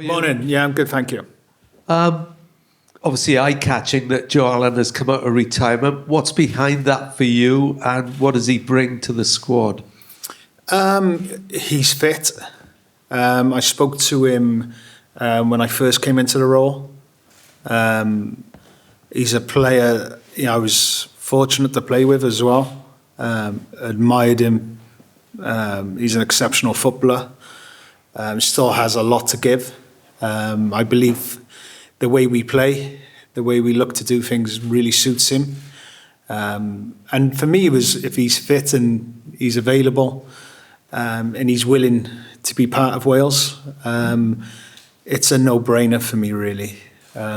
Morning. Yeah, I'm good, thank you. Obviously, eye-catching that Joe Allen has come out of retirement. What's behind that for you, and what does he bring to the squad? He's fit. I spoke to him when I first came into the role. He's a player I was fortunate to play with as well. Admired him. He's an exceptional footballer. Still has a lot to give. I believe the way we play, the way we look to do things really suits him. And for me, it was if he's fit and he's available and he's willing to be part of Wales, it's a no-brainer for me, really.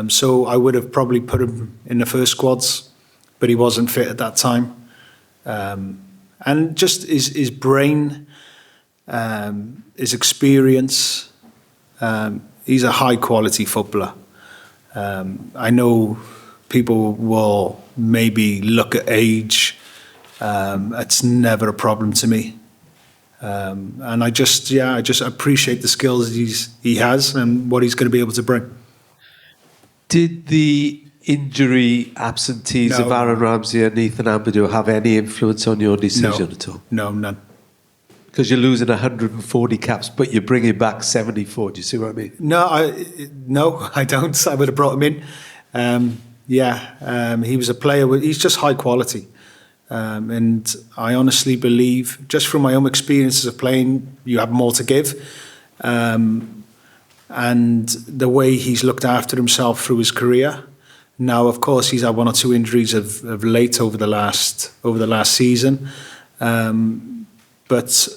So I would have probably put him in the first squads, but he wasn't fit at that time. And just his brain, his experience, he's a high-quality footballer. I know people will maybe look at age. It's never a problem to me. And I just appreciate the skills he has and what he's going to be able to bring. Did the injury absentees of Aaron Ramsey and Ethan Ampadu have any influence on your decision at all? No, none. Because you're losing 140 caps, but you're bringing back 74. Do you see what I mean? No, I don't. I would have brought him in. He was a player. He's just high quality. And I honestly believe, just from my own experiences of playing, you have more to give. And the way he's looked after himself through his career. Now, of course, he's had one or two injuries of late over the last season. But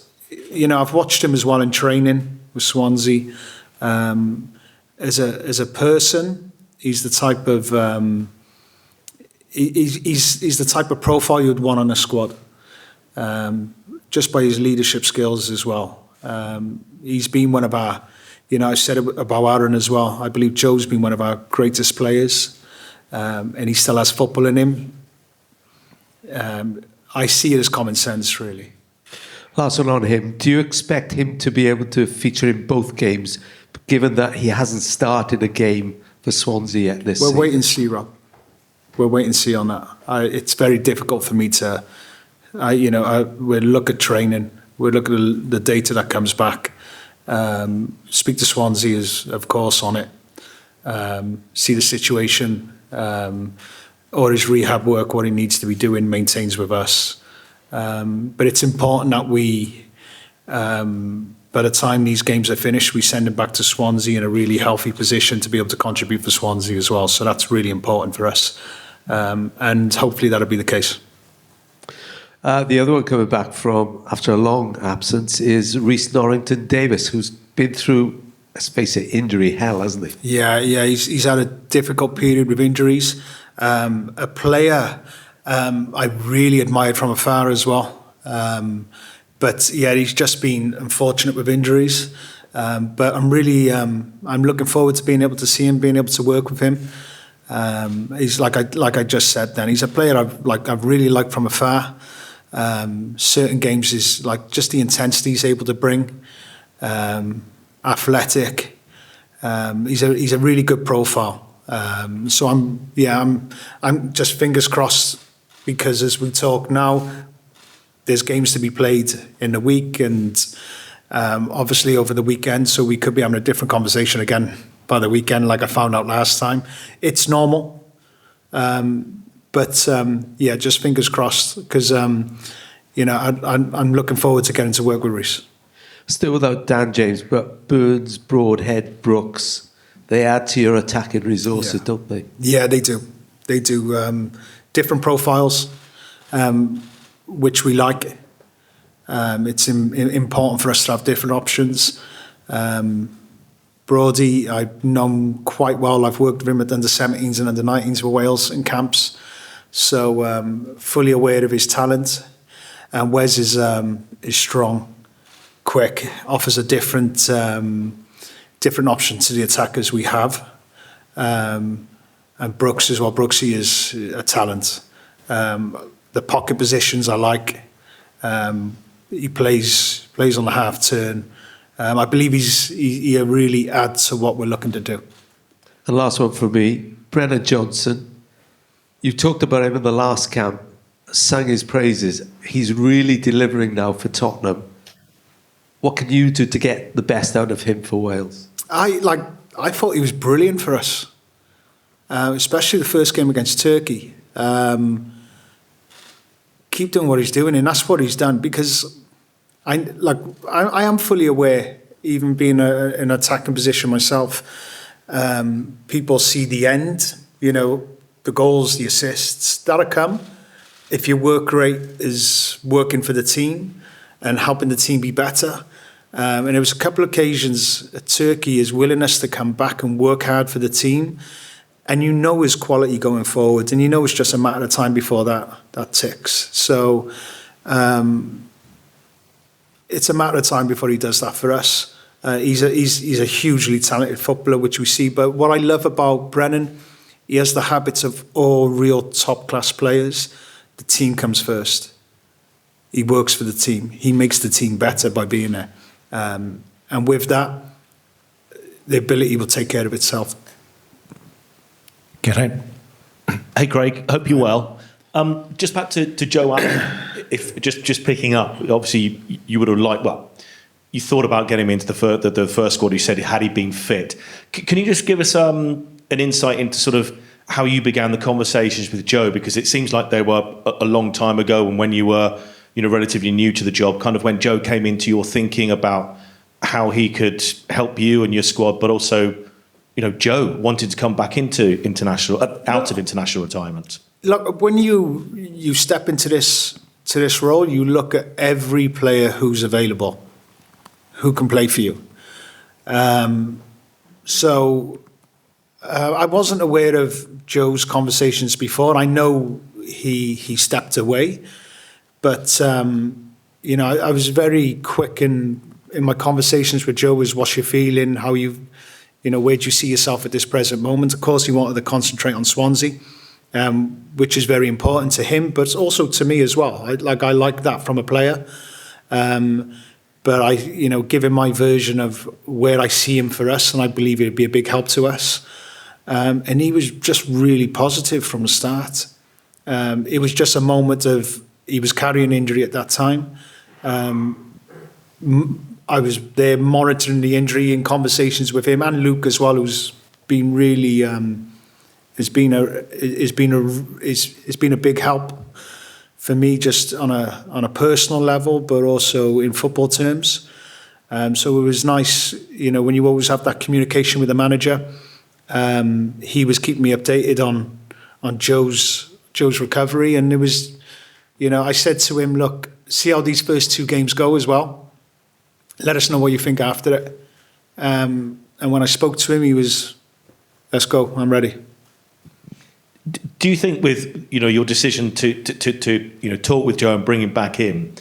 I've watched him as well in training with Swansea. As a person, he's the type of he's the type of profile you'd want on a squad. Just by his leadership skills as well. He's been one of our, I said about Aaron as well. I believe Joe's been one of our greatest players, and he still has football in him. I see it as common sense, really. Last one on him. Do you expect him to be able to feature in both games, given that he hasn't started a game for Swansea yet this season? We'll wait and see, Rob. We'll wait and see on that. It's very difficult for me to, we'll look at training. We'll look at the data that comes back. Speak to Swansea, is of course on it. See the situation, or his rehab work, what he needs to be doing, maintains with us. But it's important that we, by the time these games are finished, we send him back to Swansea in a really healthy position to be able to contribute for Swansea as well. So that's really important for us. And hopefully that'll be the case. The other one coming back from after a long absence is Rhys Norrington-Davies, who's been through, let's face it, injury hell, hasn't he? Yeah, he's had a difficult period with injuries. A player I really admired from afar as well. But yeah, he's just been unfortunate with injuries. But I'm really, I'm looking forward to being able to see him, being able to work with him. He's like I just said. Then he's a player I've really liked from afar. Certain games is like just the intensity he's able to bring. Athletic. He's a really good profile. So I'm just fingers crossed. Because as we talk now, there's games to be played in the week and obviously over the weekend, so we could be having a different conversation again by the weekend, like I found out last time. It's normal. But just fingers crossed, because I'm looking forward to getting to work with Rhys. Still without Dan James, but Burns, Broadhead, Brooks, they add to your attacking resources, don't they? Yeah, they do. They do. Different profiles, which we like. It's important for us to have different options. Brody, I've known quite well. I've worked with him at under-17s and under-19s for Wales in camps. So fully aware of his talent. And Wes is strong, quick, offers a different option to the attackers we have. And Brooks as well. Brooksy is a talent. The pocket positions I like. He plays on the half turn. I believe he really adds to what we're looking to do. And last one for me, Brennan Johnson. You talked about him in the last camp, sang his praises. He's really delivering now for Tottenham. What can you do to get the best out of him for Wales? I thought he was brilliant for us, especially the first game against Turkey. Keep doing what he's doing, and that's what he's done. Because I am fully aware, even being in an attacking position myself, people see the end. The goals, the assists that'll come if your work rate is working for the team and helping the team be better. And there was a couple of occasions at Turkey, his willingness to come back and work hard for the team, and his quality going forward, and it's just a matter of time before that ticks. So it's a matter of time before he does that for us. He's a hugely talented footballer, which we see. But what I love about Brennan, he has the habits of all real top-class players. The team comes first. He works for the team. He makes the team better by being there. And with that, the ability will take care of itself. Get in. Hey, Craig. Hope you're well. Just back to Joe Allen. If just picking up, obviously you would have liked. Well, you thought about getting him into the first squad. You said had he been fit. Can you just give us an insight into sort of how you began the conversations with Joe? Because it seems like they were a long time ago, and when you were relatively new to the job, kind of when Joe came into your thinking about how he could help you and your squad, but also, Joe wanted to come back into out of international retirement. Look, when you step into this role, you look at every player who's available, who can play for you. So I wasn't aware of Joe's conversations before. I know he stepped away, but I was very quick in my conversations with Joe. Was what's your feeling? How where do you see yourself at this present moment? Of course, he wanted to concentrate on Swansea, which is very important to him, but also to me as well. I like that from a player. But I give him my version of where I see him for us, and I believe it'd be a big help to us. And he was just really positive from the start. It was just a moment of, he was carrying injury at that time. I was there monitoring the injury in conversations with him and Luke as well, who's been really, has been a big help for me, just on a personal level, but also in football terms. So it was nice, when you always have that communication with the manager. He was keeping me updated on Joe's recovery, and it was, I said to him, look, see how these first two games go as well. Let us know what you think after it. And when I spoke to him, he was, let's go, I'm ready. Do you think with your decision to talk with Joe and bring him back in?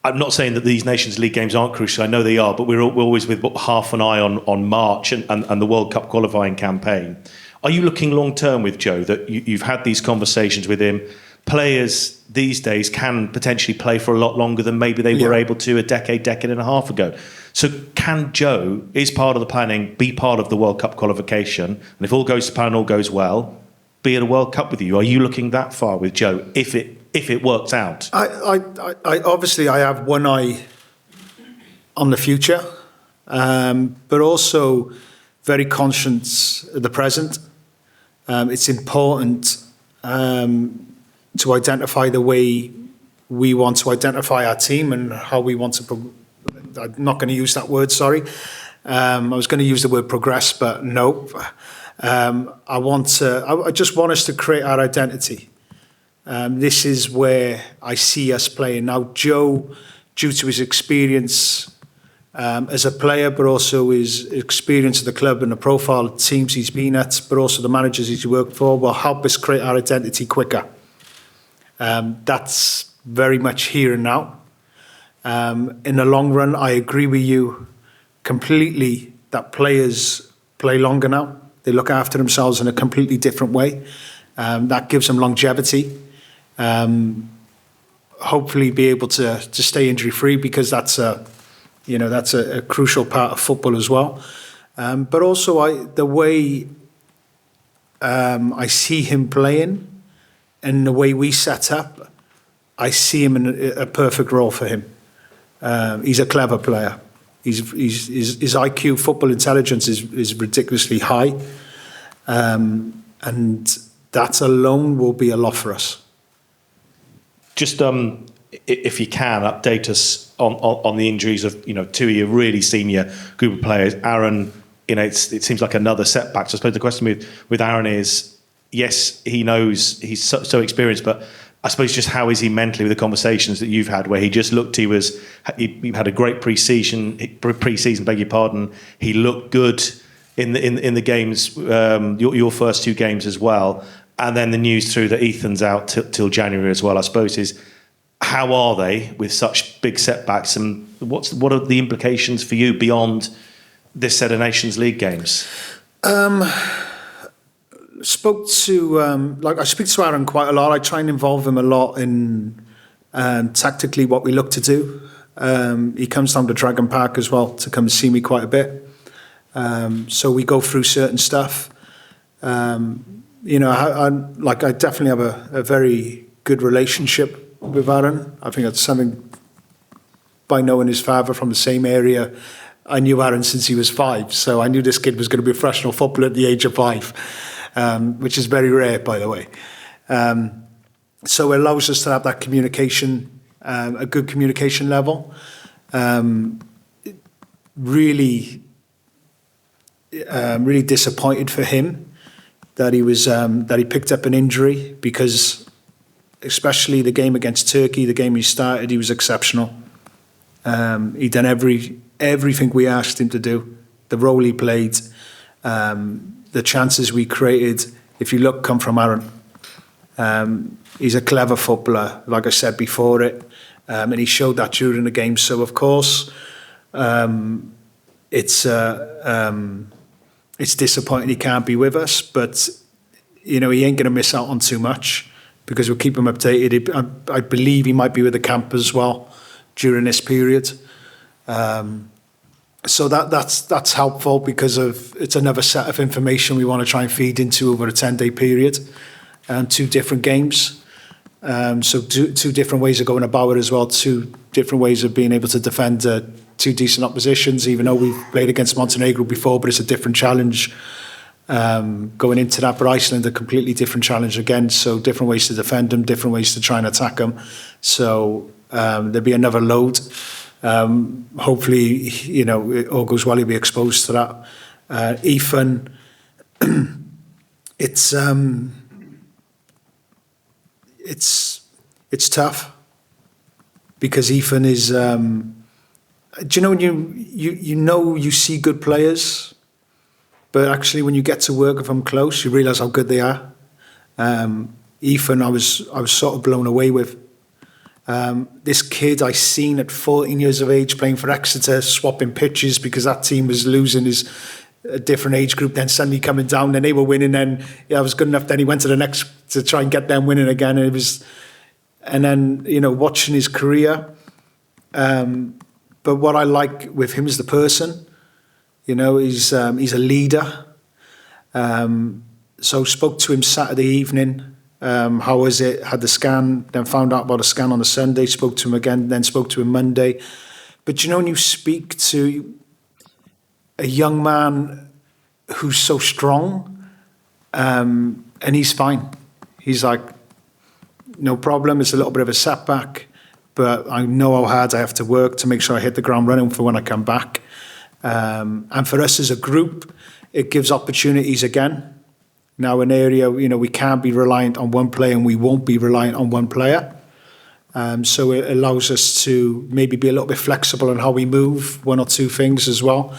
I'm not saying that these Nations League games aren't crucial. I know they are, but we're always with half an eye on March and the World Cup qualifying campaign. Are you looking long term with Joe, that you've had these conversations with him? Players these days can potentially play for a lot longer than maybe they were able to a decade and a half ago. So can Joe, is part of the planning, be part of the World Cup qualification? And if all goes to plan, all goes well, be at a World Cup with you? Are you looking that far with Joe, if it works out? I obviously I have one eye on the future, but also very conscious of the present. It's important to identify the way we want to identify our team and how we want to. I'm not going to use that word, sorry. I was going to use the word progress, but no. I just want us to create our identity. This is where I see us playing. Now, Joe, due to his experience as a player, but also his experience at the club and the profile of teams he's been at, but also the managers he's worked for, will help us create our identity quicker. That's very much here and now. In the long run, I agree with you completely that players play longer now. They look after themselves in a completely different way. That gives them longevity. hopefully be able to stay injury free, because that's a crucial part of football as well. But also the way I see him playing and the way we set up, I see him in a perfect role for him. He's a clever player. His IQ, football intelligence is ridiculously high, and that alone will be a lot for us. Just if you can, update us on the injuries of two of your really senior group of players. Aaron, it seems like another setback. So I suppose the question with Aaron is, yes, he knows he's so experienced, but I suppose just how is he mentally with the conversations that you've had, where he just looked, he had a great pre-season, beg your pardon. He looked good in the games, your first two games as well. And then the news through that Ethan's out till January as well, I suppose, is how are they with such big setbacks, and what are the implications for you beyond this set of Nations League games? I speak to Aaron quite a lot. I try and involve him a lot in tactically what we look to do. He comes down to Dragon Park as well to come and see me quite a bit. So we go through certain stuff. I definitely have a very good relationship with Aaron. I think that's something, by knowing his father from the same area. I knew Aaron since he was 5, so I knew this kid was going to be a professional footballer at the age of 5, which is very rare, by the way. So it allows us to have that communication, a good communication level. Really disappointed for him that he picked up an injury, because especially the game against Turkey, the game he started, he was exceptional. He done everything we asked him to do. The role he played, the chances we created, if you look, come from Aaron. He's a clever footballer, like I said before it, and he showed that during the game. So of course, it's disappointing he can't be with us, but he ain't going to miss out on too much, because we'll keep him updated. I believe he might be with the camp as well during this period. So that's helpful, because it's another set of information we want to try and feed into over a 10-day period, and 2 different games. So two different ways of going about it as well, 2 different ways of being able to defend 2 decent oppositions, even though we've played against Montenegro before, but it's a different challenge going into that. But Iceland, a completely different challenge again, so different ways to defend them, different ways to try and attack them. So there'll be another load. Hopefully, it all goes well, he'll be exposed to that. Ethan, it's tough, because Ethan is. Do you know when you see good players, but actually when you get to work with them close, you realise how good they are. Ethan, I was sort of blown away with. This kid I seen at 14 years of age playing for Exeter, swapping pitches because that team was losing a different age group, then suddenly coming down, then they were winning, then I was good enough, then he went to the next to try and get them winning again, and then watching his career. But what I like with him is the person. He's a leader. So spoke to him Saturday evening. How was it? Had the scan, then found out about a scan on the Sunday, spoke to him again, then spoke to him Monday. But when you speak to a young man who's so strong, and he's fine. He's like, no problem, it's a little bit of a setback, but I know how hard I have to work to make sure I hit the ground running for when I come back. And for us as a group, it gives opportunities again. Now, an area, we can't be reliant on one player, and we won't be reliant on one player. So it allows us to maybe be a little bit flexible on how we move, 1 or 2 things as well.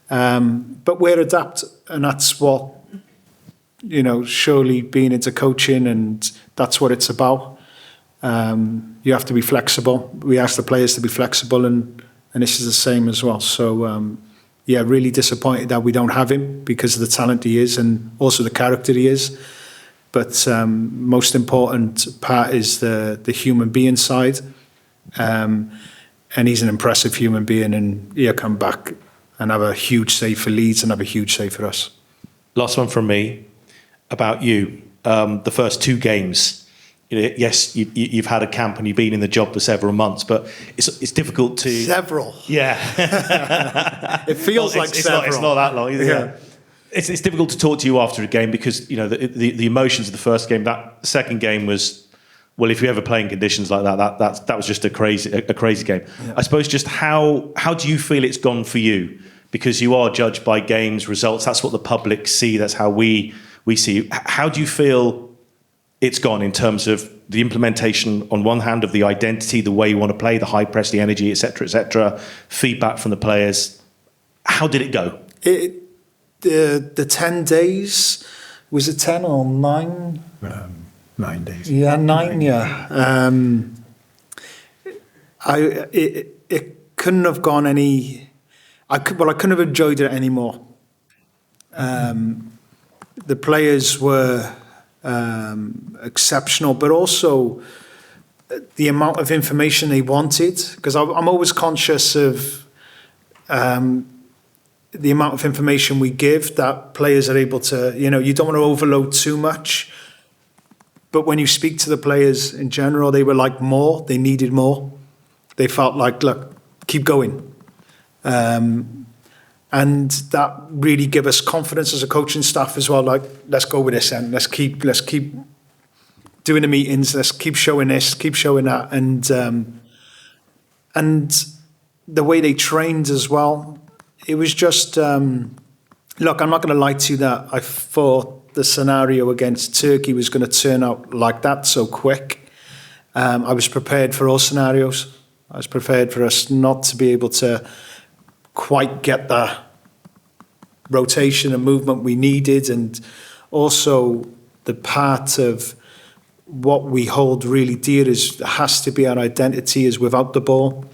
But we're adapt, and that's what, surely being into coaching, and that's what it's about. You have to be flexible. We ask the players to be flexible, and this is the same as well. So, really disappointed that we don't have him because of the talent he is and also the character he is. but most important part is the human being side. And he's an impressive human being, and he'll come back and have a huge save for Leeds and have a huge save for us. Last one from me about you. The first 2 games. Yes, you've had a camp and you've been in the job for several months, but it's difficult to... Several. Yeah. It feels like several. It's not that long, is it? Yeah. It's difficult to talk to you after a game because, the emotions of the first game, that second game was, well, if you ever play in conditions like that was just a crazy game. Yeah. I suppose just how do you feel it's gone for you? Because you are judged by games, results, that's what the public see, that's how we see you. How do you feel it's gone in terms of the implementation, on one hand, of the identity, the way you want to play, the high press, the energy, etc., feedback from the players? How did it go? The 10 days, was it 10 or 9? 9 days. Yeah, 9, yeah. It couldn't have gone any... I couldn't have enjoyed it any more. The players were exceptional, but also the amount of information they wanted, because I'm always conscious of the amount of information we give that players are able to, you don't want to overload too much. But when you speak to the players in general, they were like more, they needed more. They felt like, look, keep going. And that really gave us confidence as a coaching staff as well. Like, let's go with this, and let's keep doing the meetings. Let's keep showing this, keep showing that, and the way they trained as well. It was just look. I'm not going to lie to you that I thought the scenario against Turkey was going to turn out like that so quick. I was prepared for all scenarios. I was prepared for us not to be able to quite get the rotation and movement we needed, and also the part of what we hold really dear has to be our identity is without the ball.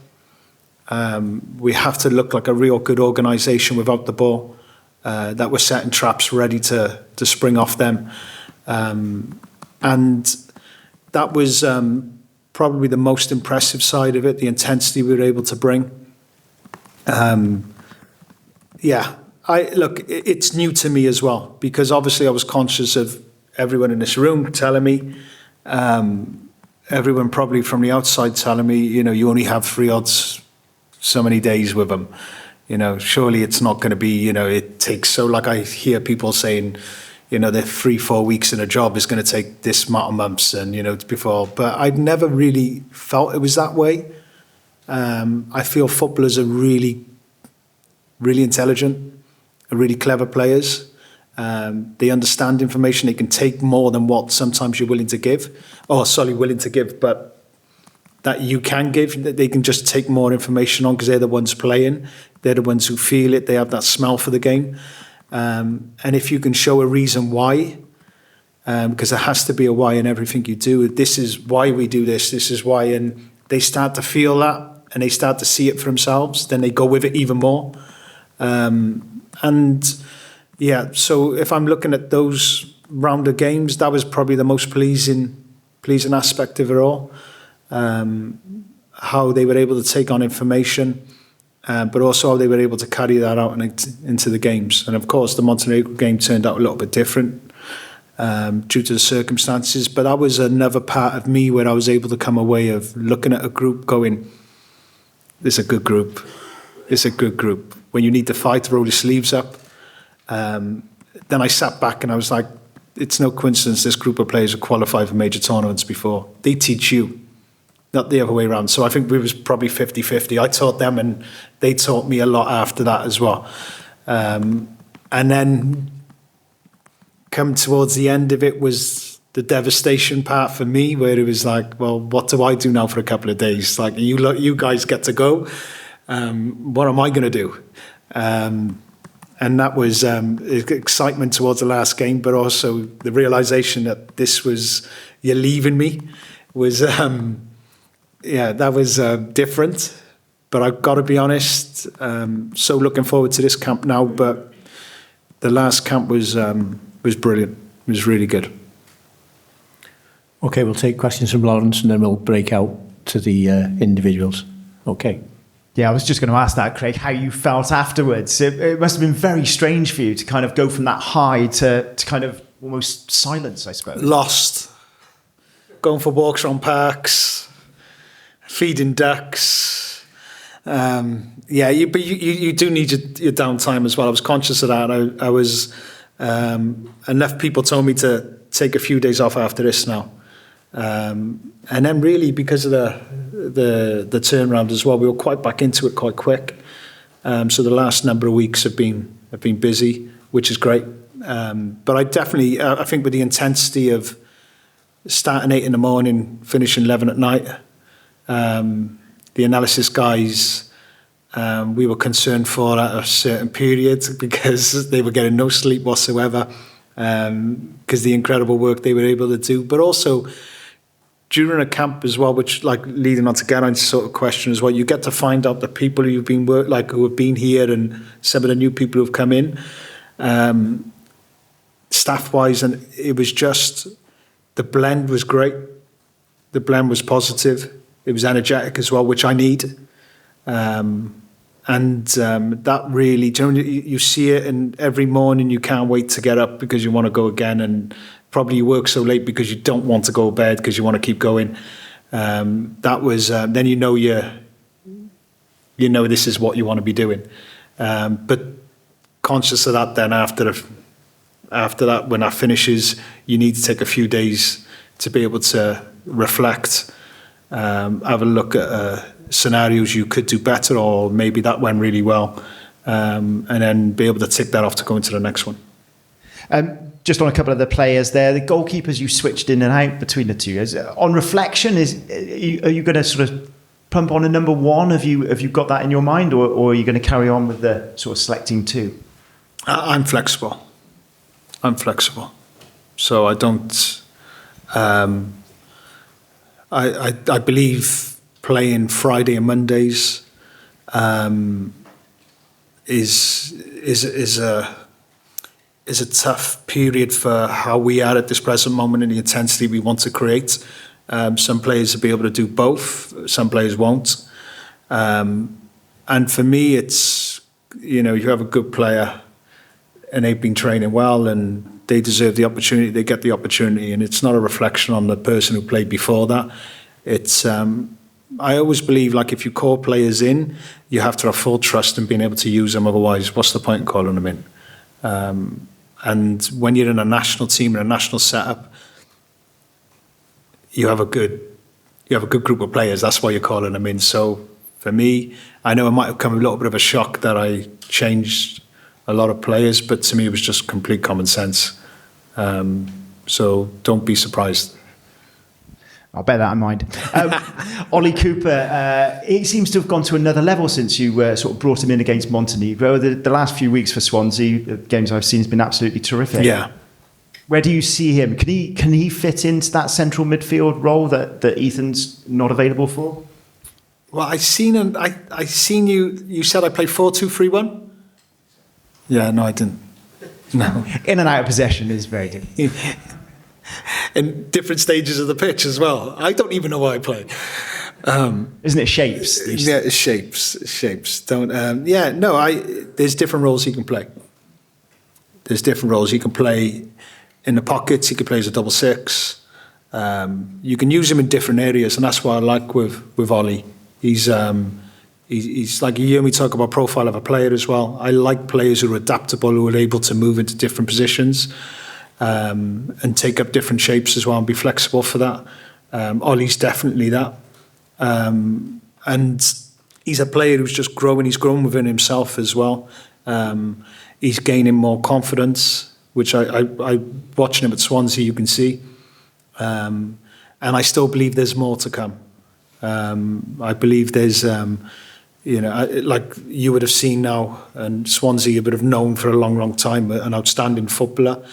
We have to look like a real good organisation without the ball, that we're setting traps ready to spring off them, and that was probably the most impressive side of it, the intensity we were able to bring. It's new to me as well, because obviously I was conscious of everyone in this room telling me, everyone probably from the outside telling me, you only have 3 odds so many days with them. Surely it's not going to be, it takes so, like I hear people saying, they're 3-4 weeks in a job is going to take this amount of months, and, before, but I'd never really felt it was that way. I feel footballers are really, really intelligent, are really clever players. They understand information. They can take more than what sometimes you're willing to give. But that you can give, that they can just take more information on because they're the ones playing. They're the ones who feel it. They have that smell for the game. And if you can show a reason why, because there has to be a why in everything you do. This is why we do this. This is why. And they start to feel that and they start to see it for themselves. Then they go with it even more. So if I'm looking at those round of games, that was probably the most pleasing aspect of it all. How they were able to take on information, but also how they were able to carry that out into the games. And of course, the Montenegro game turned out a little bit different due to the circumstances. But that was another part of me where I was able to come away of looking at a group going, this is a good group. It's a good group. When you need to fight, roll your sleeves up. Then I sat back and I was like, it's no coincidence this group of players have qualified for major tournaments before. They teach you, not the other way around. So I think we was probably 50-50. I taught them and they taught me a lot after that as well. And then come towards the end of it was the devastation part for me, where it was like, well, what do I do now for a couple of days? Like, you guys get to go. What am I going to do? And that was excitement towards the last game, but also the realization that this was, you're leaving me, was, that was different. But I've got to be honest, so looking forward to this camp now, but the last camp was brilliant. It was really good. Okay, we'll take questions from Lawrence and then we'll break out to the individuals. Okay. Yeah, I was just going to ask that, Craig, how you felt afterwards. It must have been very strange for you to kind of go from that high to kind of almost silence, I suppose. Lost. Going for walks around parks, feeding ducks. But you do need your downtime as well. I was conscious of that. I was enough people told me to take a few days off after this now, and then really because of the turnaround as well, we were quite back into it quite quick. So the last number of weeks have been busy, which is great. But I definitely I think with the intensity of starting 8 a.m, finishing 11 at night. The analysis guys, we were concerned for at a certain period because they were getting no sleep whatsoever because the incredible work they were able to do. But also during a camp as well, which like leading on to Geraint's sort of question as well, you get to find out the people who have been here and some of the new people who've come in, staff-wise, and it was just... The blend was great. The blend was positive. It was energetic as well, which I need. That really, you see it, and every morning you can't wait to get up because you want to go again, and probably you work so late because you don't want to go to bed because you want to keep going. That was then you know this is what you want to be doing. But conscious of that, then after that, when that finishes, you need to take a few days to be able to reflect, have a look at scenarios you could do better, or maybe that went really well, and then be able to tick that off to go into the next one. Just on a couple of the players there, the goalkeepers you switched in and out between the two. On reflection, are you going to sort of pump on a number one? Have you got that in your mind, or are you going to carry on with the sort of selecting two? I'm flexible. So I don't. I believe playing Friday and Mondays is a tough period for how we are at this present moment and the intensity we want to create. Some players will be able to do both. Some players won't. And for me, it's you have a good player, and they've been training well, and they deserve the opportunity. They get the opportunity, and it's not a reflection on the person who played before that. It's I always believe, like, if you call players in, you have to have full trust in being able to use them. Otherwise, what's the point in calling them in? And when you're in a national team and a national setup, you have a good group of players. That's why you're calling them in. So for me, I know it might have come a little bit of a shock that I changed a lot of players, but to me it was just complete common sense. So don't be surprised. I'll bear that in mind. Ollie Cooper, he seems to have gone to another level since you sort of brought him in against Montenegro. The last few weeks for Swansea, the games I've seen, has been absolutely terrific. Yeah. Where do you see him? Can he fit into that central midfield role that Ethan's not available for? Well, I seen you. You said I played 4-2-3-1. Yeah, no, I didn't. No. In and out of possession is very different. In different stages of the pitch as well. I don't even know why I play. Isn't it shapes? Yeah, it's shapes. Don't. There's different roles he can play. There's different roles he can play in the pockets. He can play as a double six. You can use him in different areas, and that's what I like with Ollie. He's like, you hear me talk about profile of a player as well. I like players who are adaptable, who are able to move into different positions and take up different shapes as well and be flexible for that. Ollie's definitely that. And he's a player who's just growing. He's grown within himself as well. He's gaining more confidence, which I watching him at Swansea, you can see. And I still believe there's more to come. I believe there's... like you would have seen now, and Swansea would have known for a long, long time, an outstanding footballer.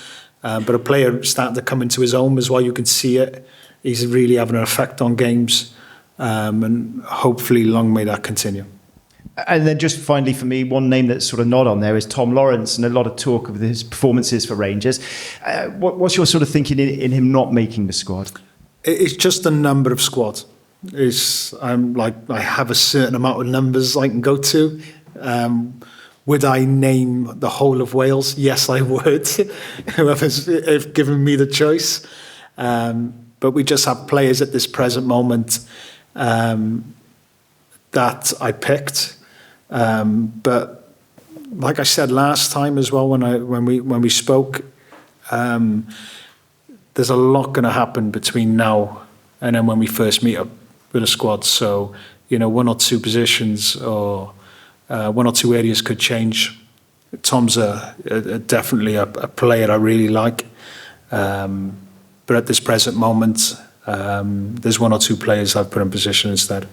But a player starting to come into his own as well, you can see it. He's really having an effect on games, and hopefully long may that continue. And then just finally for me, one name that's sort of not on there is Tom Lawrence, and a lot of talk of his performances for Rangers. What's your sort of thinking in him not making the squad? It's just the number of squad. I have a certain amount of numbers I can go to. Would I name the whole of Wales? Yes, I would. Whoever's if given me the choice. But we just have players at this present moment that I picked. But like I said last time as well, when we spoke, there's a lot going to happen between now and then when we first meet up with a squad. So, one or two positions or one or two areas could change. Tom's definitely a player I really like. But at this present moment, there's one or two players I've put in position instead.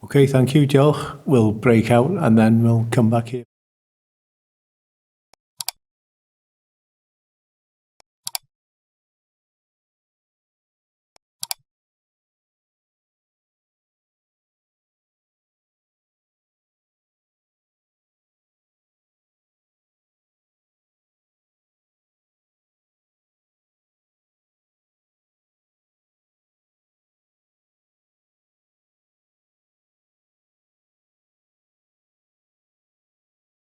Okay, thank you, Joe. We'll break out and then we'll come back here.